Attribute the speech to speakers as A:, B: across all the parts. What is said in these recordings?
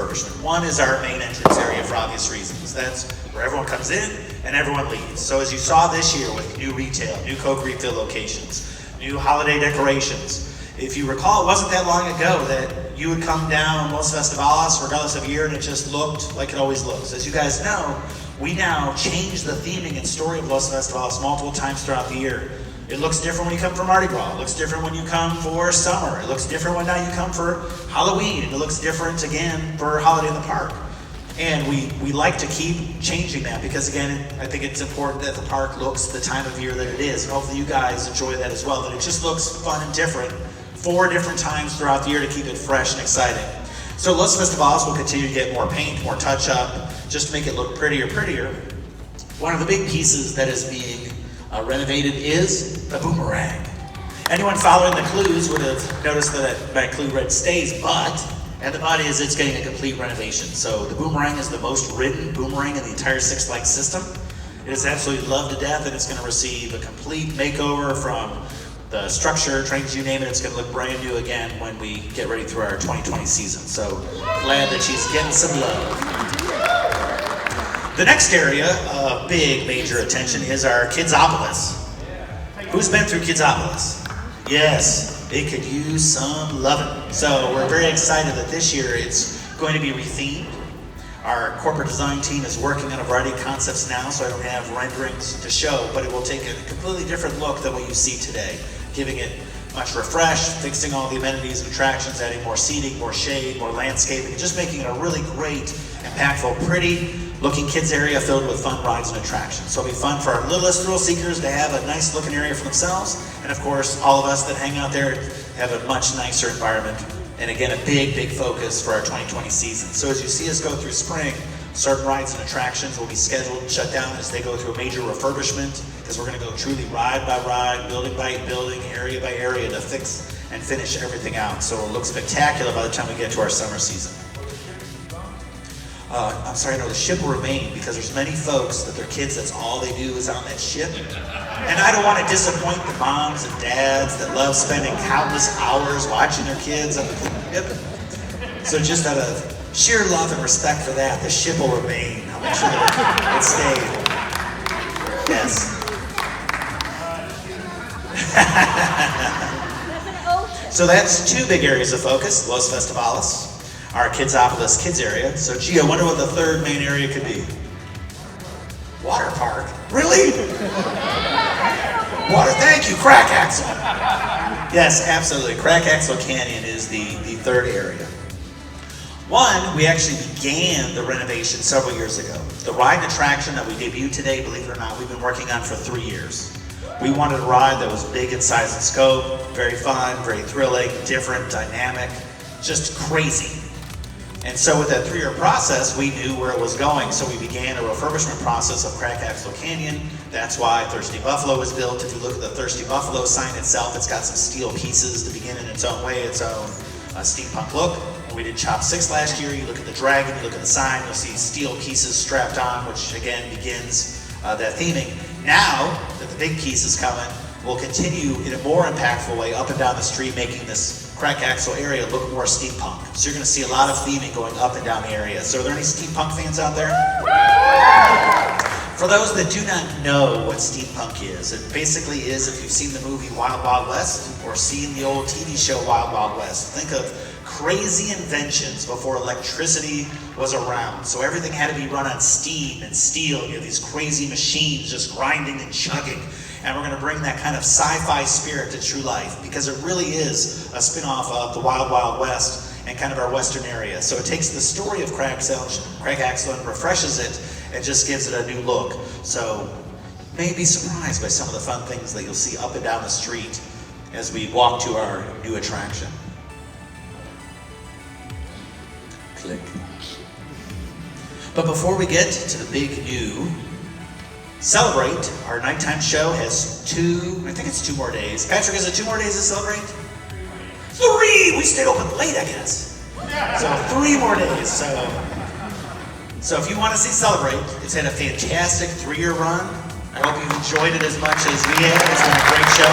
A: refurbishment. One is our main entrance area for obvious reasons. That's where everyone comes in and everyone leaves. So as you saw this year with new retail, new Coke refill locations, new holiday decorations, if you recall, it wasn't that long ago that you would come down Los Festivales, regardless of year, and it just looked like it always looks. As you guys know, we now change the theming and story of Los Festivales multiple times throughout the year. It looks different when you come for Mardi Gras. It looks different when you come for summer. It looks different when now you come for Halloween. And it looks different again for Holiday in the Park. And we like to keep changing that because again, I think it's important that the park looks the time of year that it is. And hopefully you guys enjoy that as well, that it just looks fun and different 4 different times throughout the year to keep it fresh and exciting. So Los Festivales will continue to get more paint, more touch up, just to make it look prettier. One of the big pieces that is being renovated is the boomerang. Anyone following the clues would have noticed that my clue read stays, and the body is it's getting a complete renovation. So the boomerang is the most ridden boomerang in the entire Six Flags system. It is absolutely loved to death, and it's going to receive a complete makeover from the structure, trains, you name it. It's going to look brand new again when we get ready through our 2020 season. So glad that she's getting some love. The next area of big major attention is our Kidsopolis. Who's been through Kidsopolis? Yes, it could use some loving. So we're very excited that this year it's going to be rethemed. Our corporate design team is working on a variety of concepts now, so I don't have renderings to show, but it will take a completely different look than what you see today, giving it much refreshed, fixing all the amenities and attractions, adding more seating, more shade, more landscaping, and just making it a really great, impactful, pretty looking kids area filled with fun rides and attractions. So it'll be fun for our littlest thrill seekers to have a nice looking area for themselves, and of course, all of us that hang out there have a much nicer environment. And again, a big focus for our 2020 season. So as you see us go through spring, certain rides and attractions will be scheduled and shut down as they go through a major refurbishment, because we're going to go truly ride by ride, building by building, area by area to fix and finish everything out. So it'll look spectacular by the time we get to our summer season. I'm sorry, no, the ship will remain because there's many folks that their kids, that's all they do is on that ship. And I don't want to disappoint the moms and dads that love spending countless hours watching their kids on the ship. So just out of sheer love and respect for that, the ship will remain. I'll make sure that it stays. Yes. So that's 2 big areas of focus, Los Festivales, our Kidsopolis kids area. So gee, I wonder what the 3rd main area could be. Water park? Really? Water, thank you, Crack Axle. Yes, absolutely. Crack Axle Canyon is the 3rd area. One, we actually began the renovation several years ago. The ride and attraction that we debuted today, believe it or not, we've been working on for 3 years. We wanted a ride that was big in size and scope, very fun, very thrilling, different, dynamic, just crazy. And so with that 3-year process, we knew where it was going. So we began a refurbishment process of Crack Axle Canyon. That's why Thirsty Buffalo was built. If you look at the Thirsty Buffalo sign itself, it's got some steel pieces to begin in its own way, its own steampunk look. We did Chop 6 last year. You look at the dragon, you look at the sign, you'll see steel pieces strapped on, which again begins that theming. Now that the big piece is coming, we'll continue in a more impactful way up and down the street, making this Crack Axle area look more steampunk. So you're going to see a lot of theming going up and down the area. So are there any steampunk fans out there? For those that do not know what steampunk is, it basically is, if you've seen the movie Wild Wild West or seen the old TV show Wild Wild West, think of crazy inventions before electricity was around. So everything had to be run on steam and steel. You have these crazy machines just grinding and chugging. And we're going to bring that kind of sci-fi spirit to true life, because it really is a spin-off of the Wild Wild West and kind of our western area. So it takes the story of Crack Axle and refreshes it and just gives it a new look. So you may be surprised by some of the fun things that you'll see up and down the street as we walk to our new attraction. Click. But before we get to the big new Celebrate, our nighttime show has 2 more days. Patrick, is it 2 more days to Celebrate? 3! We stayed open late, I guess. So 3 more days. So if you want to see Celebrate, it's had a fantastic 3-year run. I hope you've enjoyed it as much as we have. It's been a great show.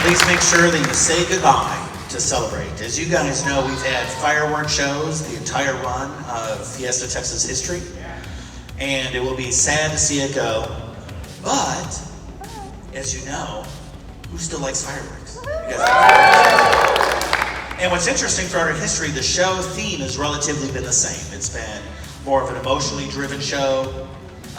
A: Please make sure that you say goodbye to celebrate. As you guys know, we've had fireworks shows the entire run of Fiesta Texas history, and it will be sad to see it go, but as you know, who still likes fireworks? You guys like fireworks? And what's interesting throughout our history, the show theme has relatively been the same. It's been more of an emotionally driven show.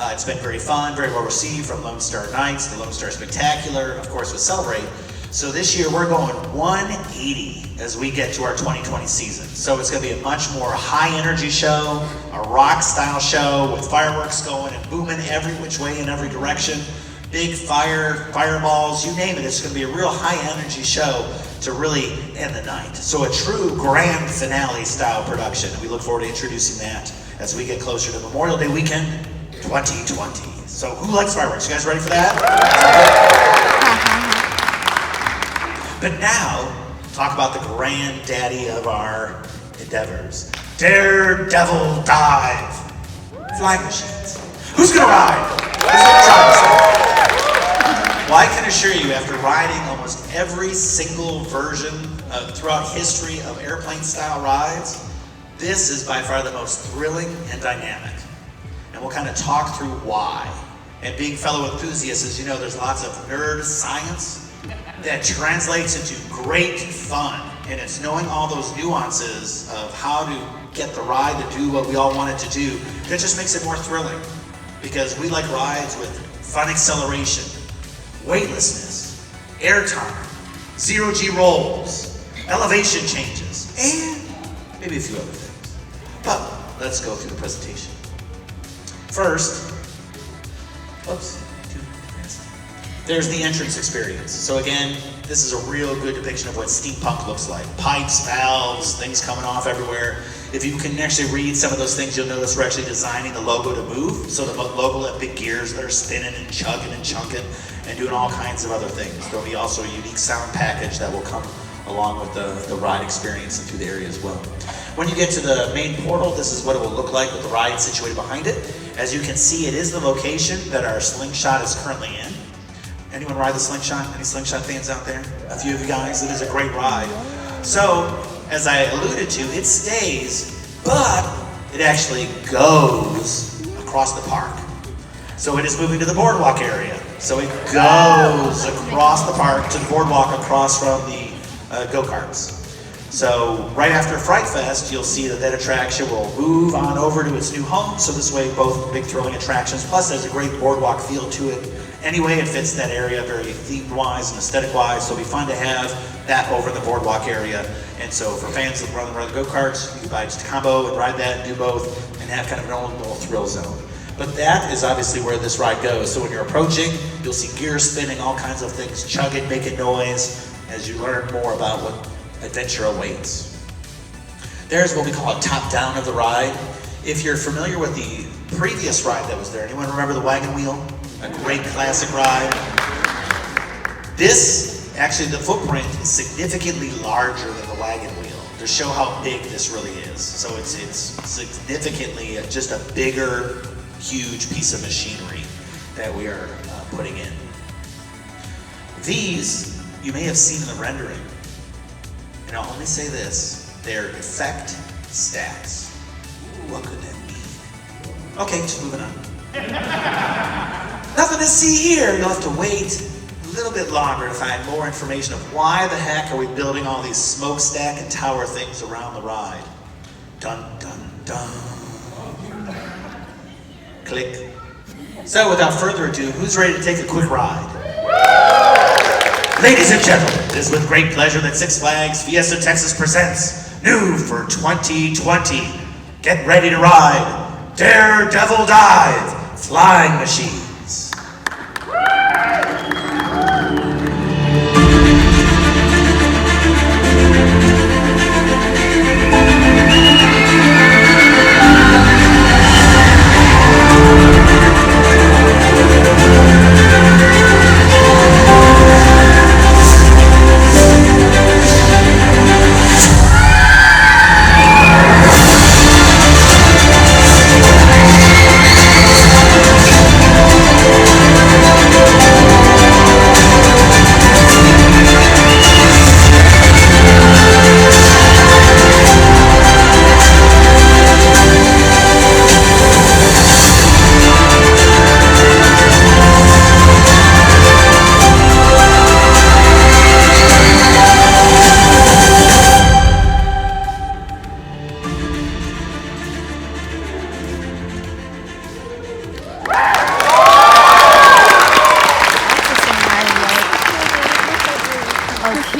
A: It's been very fun, very well received, from Lone Star Nights to Lone Star Spectacular, of course with Celebrate. So this year we're going 180 as we get to our 2020 season. So it's going to be a much more high energy show, a rock style show with fireworks going and booming every which way in every direction. Big fireballs, you name it. It's going to be a real high energy show to really end the night. So a true grand finale style production. We look forward to introducing that as we get closer to Memorial Day weekend 2020. So who likes fireworks? You guys ready for that? But now, talk about the granddaddy of our endeavors. Daredevil Dive. Flying machines. Who's gonna ride? Who's gonna try this? Well, I can assure you, after riding almost every single version throughout history of airplane-style rides, this is by far the most thrilling and dynamic. And we'll kind of talk through why. And being fellow enthusiasts, as you know, there's lots of nerd science that translates into great fun. And it's knowing all those nuances of how to get the ride to do what we all want it to do that just makes it more thrilling. Because we like rides with fun acceleration, weightlessness, airtime, zero-G rolls, elevation changes, and maybe a few other things. But let's go through the presentation. First, there's the entrance experience. So again, this is a real good depiction of what steampunk looks like. Pipes, valves, things coming off everywhere. If you can actually read some of those things, you'll notice we're actually designing the logo to move. So the logo will have big gears that are spinning and chugging and chunking and doing all kinds of other things. There'll be also a unique sound package that will come along with the ride experience and through the area as well. When you get to the main portal, this is what it will look like with the ride situated behind it. As you can see, it is the location that our Slingshot is currently in. Anyone ride the Slingshot? Any Slingshot fans out there? A few of you guys. It is a great ride. So, as I alluded to, it stays, but it actually goes across the park. So it is moving to the boardwalk area. So it goes across the park to the boardwalk across from the go-karts. So right after Fright Fest, you'll see that attraction will move on over to its new home. So this way, both big thrilling attractions, plus there's a great boardwalk feel to it. Anyway, it fits that area very themed-wise and aesthetic-wise, so it'll be fun to have that over in the boardwalk area. And so for fans that run the go-karts, you can buy just a combo and ride that, do both, and have kind of an own little thrill zone. But that is obviously where this ride goes. So when you're approaching, you'll see gears spinning, all kinds of things chugging, making noise, as you learn more about what adventure awaits. There's what we call a top-down of the ride. If you're familiar with the previous ride that was there, anyone remember the wagon wheel? A great classic ride. This, actually the footprint is significantly larger than the wagon wheel to show how big this really is. So it's significantly just a bigger, huge piece of machinery that we are putting in. These, you may have seen in the rendering. And I'll only say this, they're effect stacks. Ooh, what could that mean? Okay, just moving on. Nothing to see here. You'll have to wait a little bit longer to find more information of why the heck are we building all these smokestack and tower things around the ride. Dun, dun, dun. Click. So without further ado, who's ready to take a quick ride? Ladies and gentlemen, it is with great pleasure that Six Flags Fiesta Texas presents, new for 2020, get ready to ride, Daredevil Dive, Flying Machines.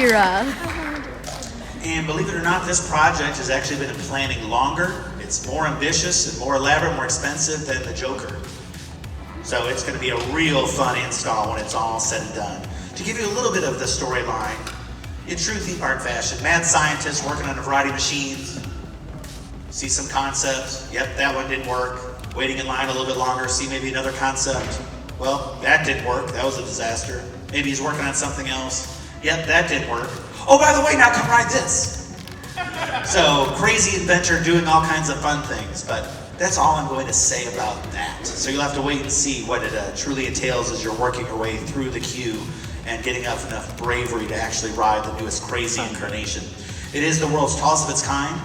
B: Kira.
A: And believe it or not, this project has actually been in planning longer. It's more ambitious and more elaborate, more expensive than the Joker. So it's going to be a real fun install when it's all said and done. To give you a little bit of the storyline, in true theme park fashion, mad scientists working on a variety of machines, see some concepts, yep, that one didn't work. Waiting in line a little bit longer, see maybe another concept. Well, that didn't work, that was a disaster. Maybe he's working on something else. Yep, that didn't work. Oh, by the way, now come ride this. So, crazy inventor doing all kinds of fun things, but that's all I'm going to say about that. So you'll have to wait and see what it truly entails as you're working your way through the queue and getting up enough bravery to actually ride the newest crazy incarnation. It is the world's tallest of its kind.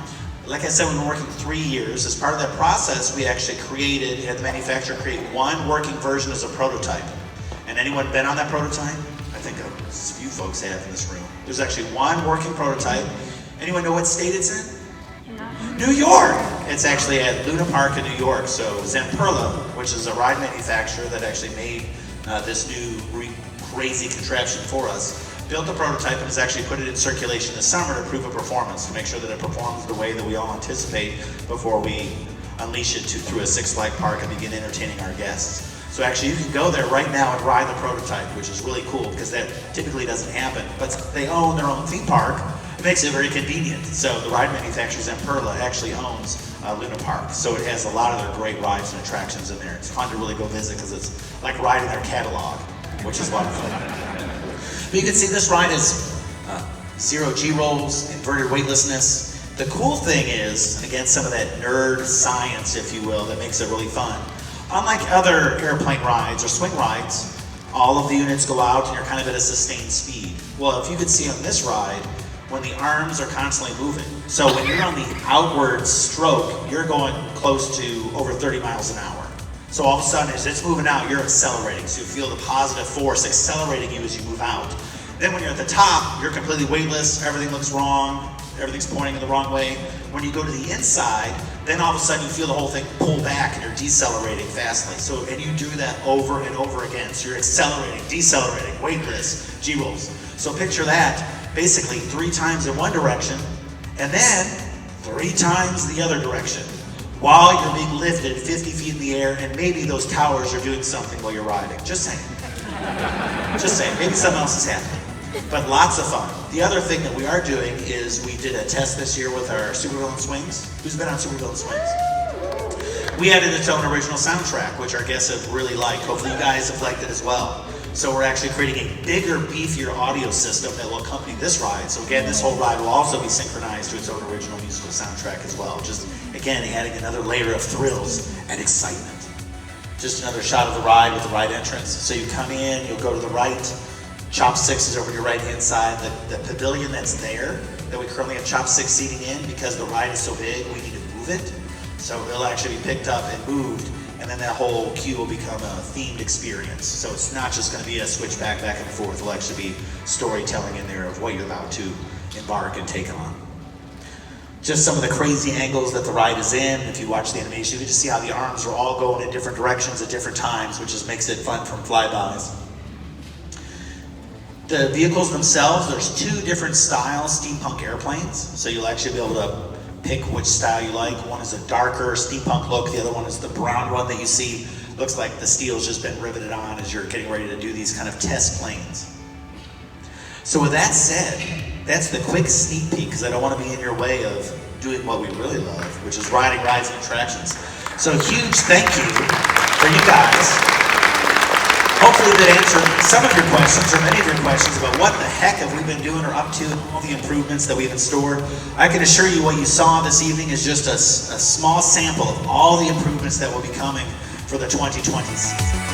A: Like I said, we've been working 3 years. As part of that process, we actually had the manufacturer create one working version as a prototype. And anyone been on that prototype? I think a few folks have in this room. There's actually one working prototype. Anyone know what state it's in? New York! It's actually at Luna Park in New York. So Zamperla, which is a ride manufacturer that actually made this new crazy contraption for us, built the prototype and has actually put it in circulation this summer to prove a performance, to make sure that it performs the way that we all anticipate before we unleash it through a Six Flags park and begin entertaining our guests. So actually you can go there right now and ride the prototype, which is really cool because that typically doesn't happen. But they own their own theme park, it makes it very convenient. So the ride manufacturer, Zamperla, actually owns Luna Park. So it has a lot of their great rides and attractions in there. It's fun to really go visit because it's like riding their catalog, which is a lot of fun. But you can see this ride is zero G-rolls, inverted weightlessness. The cool thing is, again, some of that nerd science, if you will, that makes it really fun. Unlike other airplane rides or swing rides, all of the units go out and you're kind of at a sustained speed. Well, if you could see on this ride, when the arms are constantly moving. So when you're on the outward stroke, you're going close to over 30 miles an hour. So all of a sudden, as it's moving out, you're accelerating. So you feel the positive force accelerating you as you move out. Then when you're at the top, you're completely weightless, everything looks wrong, everything's pointing in the wrong way. When you go to the inside, then all of a sudden you feel the whole thing pull back and you're decelerating fastly. So, and you do that over and over again. So you're accelerating, decelerating, weightless, G-rolls. So picture that, basically 3 times in one direction, and then 3 times the other direction, while you're being lifted 50 feet in the air, and maybe those towers are doing something while you're riding. Just saying. Just saying. Maybe something else is happening. But lots of fun. The other thing that we are doing is we did a test this year with our Supervillain Swings. Who's been on Supervillain Swings? We added its own original soundtrack, which our guests have really liked. Hopefully you guys have liked it as well. So we're actually creating a bigger, beefier audio system that will accompany this ride. So again, this whole ride will also be synchronized to its own original musical soundtrack as well. Just, again, adding another layer of thrills and excitement. Just another shot of the ride with the ride entrance. So you come in, you'll go to the right. Chopsticks is over your right-hand side. The pavilion that's there, that we currently have Chopsticks seating in, because the ride is so big, we need to move it. So it'll actually be picked up and moved, and then that whole queue will become a themed experience. So it's not just going to be a switch back and forth. It'll actually be storytelling in there of what you're about to embark and take on. Just some of the crazy angles that the ride is in. If you watch the animation, you can just see how the arms are all going in different directions at different times, which just makes it fun from flybys. The vehicles themselves, there's 2 different styles steampunk airplanes. So you'll actually be able to pick which style you like. One is a darker steampunk look. The other one is the brown one that you see. Looks like the steel's just been riveted on as you're getting ready to do these kind of test planes. So with that said, that's the quick sneak peek, because I don't want to be in your way of doing what we really love, which is riding rides and attractions. So a huge thank you for you guys. Hopefully that answered some of your questions, or many of your questions, about what the heck have we been doing or up to, and all the improvements that we've in store. I can assure you what you saw this evening is just a small sample of all the improvements that will be coming for the 2020 season.